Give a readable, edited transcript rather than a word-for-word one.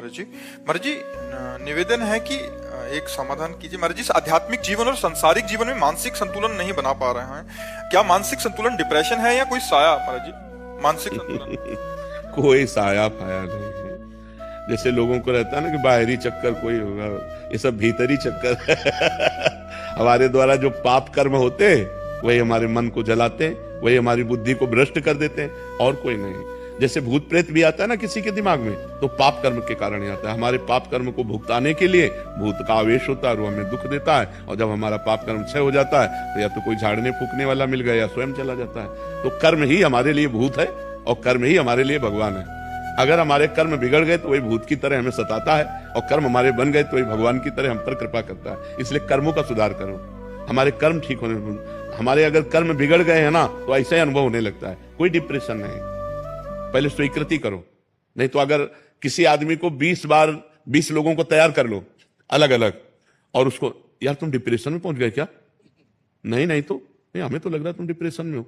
महाराज जी निवेदन है कि एक समाधान कीजिए महाराज जी। इस आध्यात्मिक जीवन और सांसारिक जीवन में मानसिक संतुलन नहीं बना पा रहे हैं। क्या मानसिक संतुलन डिप्रेशन है या कोई साया महाराज जी? मानसिक संतुलन कोई साया फाया नहीं है। जैसे लोगों को रहता है ना कि बाहरी चक्कर कोई होगा, ये सब भीतरी चक्कर है। हमारे द्वारा जो पाप कर्म होते वही हमारे मन को जलाते, वही हमारी बुद्धि को भ्रष्ट कर देते हैं, और कोई नहीं। जैसे भूत प्रेत भी आता है ना किसी के दिमाग में, तो पाप कर्म के कारण ही आता है। हमारे पाप कर्म को भुगताने के लिए भूत का आवेश होता है और वो हमें दुख देता है, और जब हमारा पाप कर्म क्षय हो जाता है तो या तो कोई झाड़ने फूकने वाला मिल गया या स्वयं चला जाता है। तो कर्म ही हमारे लिए भूत है और कर्म ही हमारे लिए भगवान है। अगर हमारे कर्म बिगड़ गए तो वही भूत की तरह हमें सताता है, और कर्म हमारे बन गए तो वही भगवान की तरह हम पर कृपा करता है। इसलिए कर्मों का सुधार करो, हमारे कर्म ठीक होने। हमारे अगर कर्म बिगड़ गए हैं ना तो ऐसा ही अनुभव होने लगता है। कोई डिप्रेशन नहीं, पहले स्वीकृति करो। नहीं तो अगर किसी आदमी को 20 बार 20 लोगों को तैयार कर लो अलग अलग, और उसको यार तुम डिप्रेशन में पहुंच गए क्या? नहीं नहीं, तो नहीं, हमें तो लग रहा है तुम डिप्रेशन में हो।